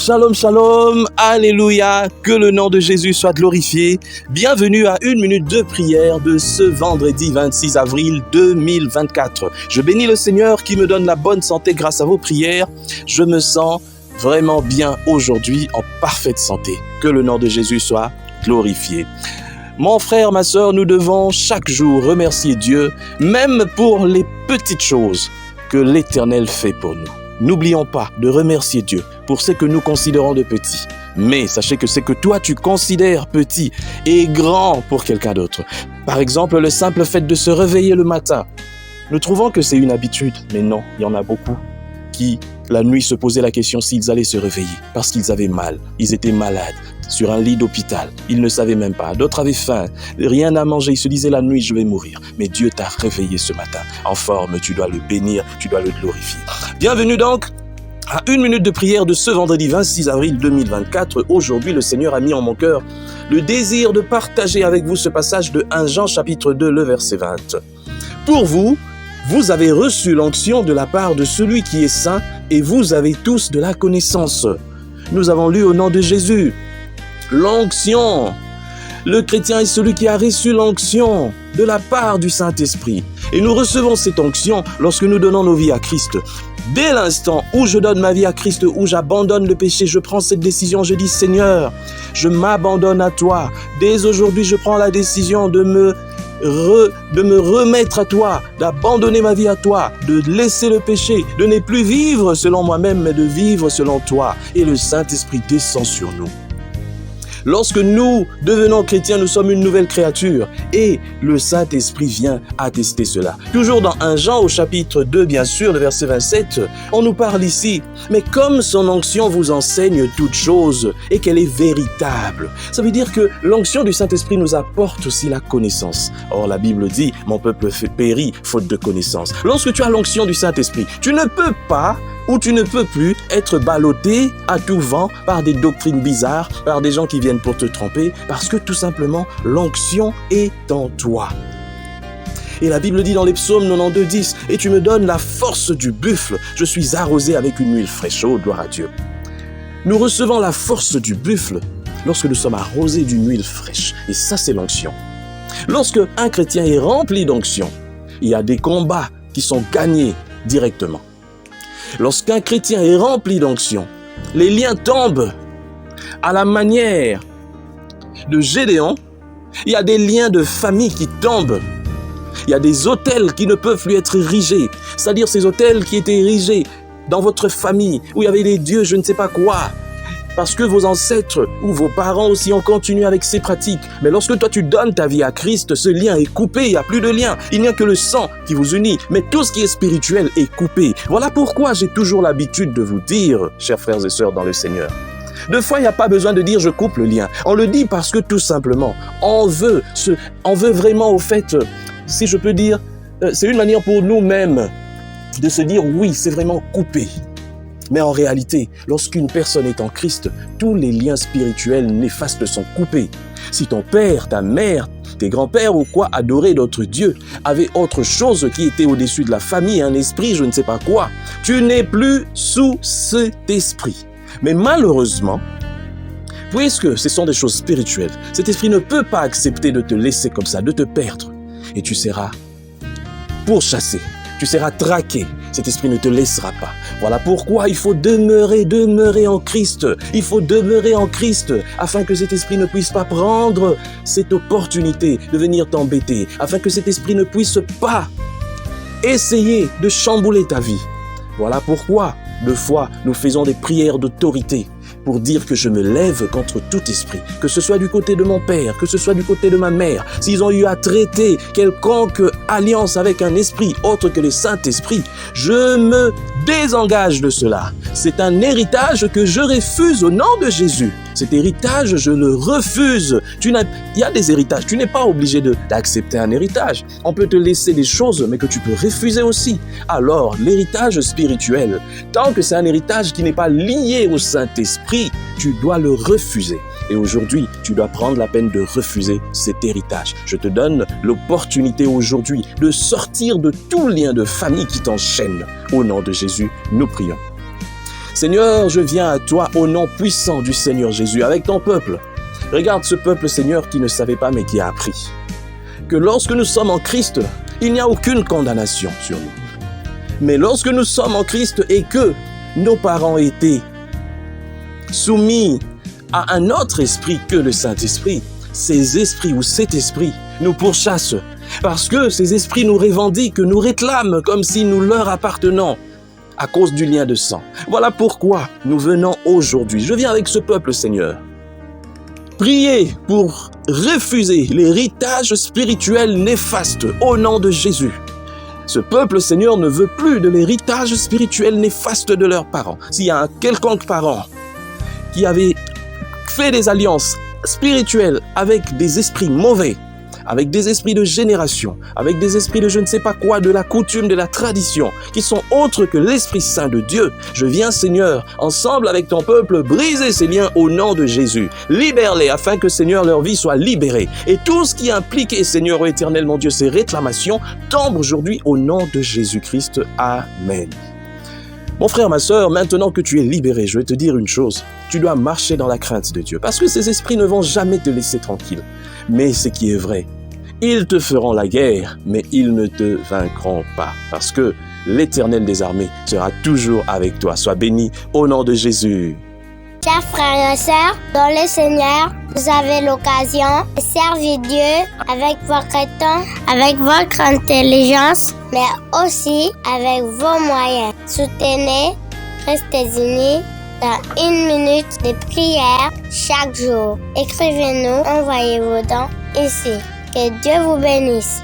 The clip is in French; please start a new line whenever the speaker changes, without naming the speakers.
Shalom, shalom, alléluia, que le nom de Jésus soit glorifié. Bienvenue à une minute de prière de ce vendredi 26 avril 2024. Je bénis le Seigneur qui me donne la bonne santé grâce à vos prières. Je me sens vraiment bien aujourd'hui, en parfaite santé. Que le nom de Jésus soit glorifié. Mon frère, ma sœur, nous devons chaque jour remercier Dieu, même pour les petites choses que l'Éternel fait pour nous. N'oublions pas de remercier Dieu pour ce que nous considérons de petit. Mais sachez que ce que toi tu considères petit est grand pour quelqu'un d'autre. Par exemple, le simple fait de se réveiller le matin. Nous trouvons que c'est une habitude, mais non, il y en a beaucoup qui, la nuit, se posaient la question s'ils allaient se réveiller parce qu'ils avaient mal, ils étaient malades, sur un lit d'hôpital. Ils ne savaient même pas. D'autres avaient faim, rien à manger. Ils se disaient la nuit, je vais mourir. Mais Dieu t'a réveillé ce matin. En forme, tu dois le bénir, tu dois le glorifier. Bienvenue donc à une minute de prière de ce vendredi 26 avril 2024. Aujourd'hui, le Seigneur a mis en mon cœur le désir de partager avec vous ce passage de 1 Jean chapitre 2, le verset 20. Pour vous, vous avez reçu l'onction de la part de celui qui est saint et vous avez tous de la connaissance. Nous avons lu au nom de Jésus. L'onction. Le chrétien est celui qui a reçu l'onction de la part du Saint-Esprit. Et nous recevons cette onction lorsque nous donnons nos vies à Christ. Dès l'instant où je donne ma vie à Christ, où j'abandonne le péché, je prends cette décision, je dis Seigneur, je m'abandonne à toi. Dès aujourd'hui, je prends la décision de me remettre à toi, d'abandonner ma vie à toi, de laisser le péché, de ne plus vivre selon moi-même, mais de vivre selon toi. Et le Saint-Esprit descend sur nous. Lorsque nous devenons chrétiens, nous sommes une nouvelle créature et le Saint-Esprit vient attester cela. Toujours dans 1 Jean au chapitre 2, bien sûr, le verset 27, on nous parle ici. Mais comme son onction vous enseigne toutes choses et qu'elle est véritable, ça veut dire que l'onction du Saint-Esprit nous apporte aussi la connaissance. Or, la Bible dit, mon peuple périt faute de connaissance. Lorsque tu as l'onction du Saint-Esprit, tu ne peux pas ou tu ne peux plus être ballotté à tout vent par des doctrines bizarres, par des gens qui viennent pour te tromper, parce que tout simplement, l'onction est en toi. Et la Bible dit dans les psaumes 92, 10, « Et tu me donnes la force du buffle, je suis arrosé avec une huile fraîche. » Oh, gloire à Dieu. Nous recevons la force du buffle lorsque nous sommes arrosés d'une huile fraîche. Et ça, c'est l'onction. Lorsque un chrétien est rempli d'onction, il y a des combats qui sont gagnés directement. Lorsqu'un chrétien est rempli d'onction, les liens tombent à la manière de Gédéon. Il y a des liens de famille qui tombent. Il y a des autels qui ne peuvent plus être érigés. C'est-à-dire ces autels qui étaient érigés dans votre famille, où il y avait des dieux, je ne sais pas quoi. Parce que vos ancêtres ou vos parents aussi ont continué avec ces pratiques. Mais lorsque toi tu donnes ta vie à Christ, ce lien est coupé, il n'y a plus de lien. Il n'y a que le sang qui vous unit. Mais tout ce qui est spirituel est coupé. Voilà pourquoi j'ai toujours l'habitude de vous dire, chers frères et sœurs dans le Seigneur. Deux fois, il n'y a pas besoin de dire je coupe le lien. On le dit parce que tout simplement, on veut vraiment au fait, si je peux dire, c'est une manière pour nous-mêmes de se dire oui, c'est vraiment coupé. Mais en réalité, lorsqu'une personne est en Christ, tous les liens spirituels néfastes sont coupés. Si ton père, ta mère, tes grands-pères ou quoi adoraient d'autres dieux, avaient autre chose qui était au-dessus de la famille, un esprit, je ne sais pas quoi, tu n'es plus sous cet esprit. Mais malheureusement, puisque ce sont des choses spirituelles, cet esprit ne peut pas accepter de te laisser comme ça, de te perdre. Et tu seras pourchassé, tu seras traqué. Cet esprit ne te laissera pas. Voilà pourquoi il faut demeurer en Christ. Il faut demeurer en Christ afin que cet esprit ne puisse pas prendre cette opportunité de venir t'embêter, afin que cet esprit ne puisse pas essayer de chambouler ta vie. Voilà pourquoi, deux fois, nous faisons des prières d'autorité pour dire que je me lève contre tout esprit, que ce soit du côté de mon père, que ce soit du côté de ma mère. S'ils ont eu à traiter quelconque alliance avec un esprit autre que le Saint-Esprit, je me désengage de cela. C'est un héritage que je refuse au nom de Jésus. Cet héritage, je le refuse. Il y a des héritages, tu n'es pas obligé d'accepter un héritage. On peut te laisser des choses, mais que tu peux refuser aussi. Alors, l'héritage spirituel, tant que c'est un héritage qui n'est pas lié au Saint-Esprit, tu dois le refuser. Et aujourd'hui, tu dois prendre la peine de refuser cet héritage. Je te donne l'opportunité aujourd'hui de sortir de tout lien de famille qui t'enchaîne. Au nom de Jésus, nous prions. Seigneur, je viens à toi au nom puissant du Seigneur Jésus, avec ton peuple. Regarde ce peuple, Seigneur, qui ne savait pas mais qui a appris que lorsque nous sommes en Christ, il n'y a aucune condamnation sur nous. Mais lorsque nous sommes en Christ et que nos parents étaient soumis à un autre esprit que le Saint-Esprit, ces esprits ou cet esprit nous pourchassent parce que ces esprits nous revendiquent, nous réclament comme si nous leur appartenons à cause du lien de sang. Voilà pourquoi nous venons aujourd'hui. Je viens avec ce peuple, Seigneur, prier pour refuser l'héritage spirituel néfaste au nom de Jésus. Ce peuple, Seigneur, ne veut plus de l'héritage spirituel néfaste de leurs parents. S'il y a un quelconque parent qui avait fait des alliances spirituelles avec des esprits mauvais, avec des esprits de génération, avec des esprits de je ne sais pas quoi, de la coutume, de la tradition, qui sont autres que l'Esprit Saint de Dieu. Je viens, Seigneur, ensemble avec ton peuple, briser ces liens au nom de Jésus. Libère-les afin que, Seigneur, leur vie soit libérée. Et tout ce qui implique, Seigneur, ô éternel, mon Dieu, ces réclamations, tombe aujourd'hui au nom de Jésus-Christ. Amen. Mon frère, ma sœur, maintenant que tu es libéré, je vais te dire une chose. Tu dois marcher dans la crainte de Dieu, parce que ces esprits ne vont jamais te laisser tranquille. Mais ce qui est vrai, ils te feront la guerre, mais ils ne te vaincront pas, parce que l'Éternel des armées sera toujours avec toi. Sois béni au nom de Jésus.
Chers frères et sœurs, dans le Seigneur, vous avez l'occasion de servir Dieu avec votre temps, avec votre intelligence, mais aussi avec vos moyens. Soutenez, restez unis dans 1 minute de prière chaque jour. Écrivez-nous, envoyez vos dons ici. Que Dieu vous bénisse.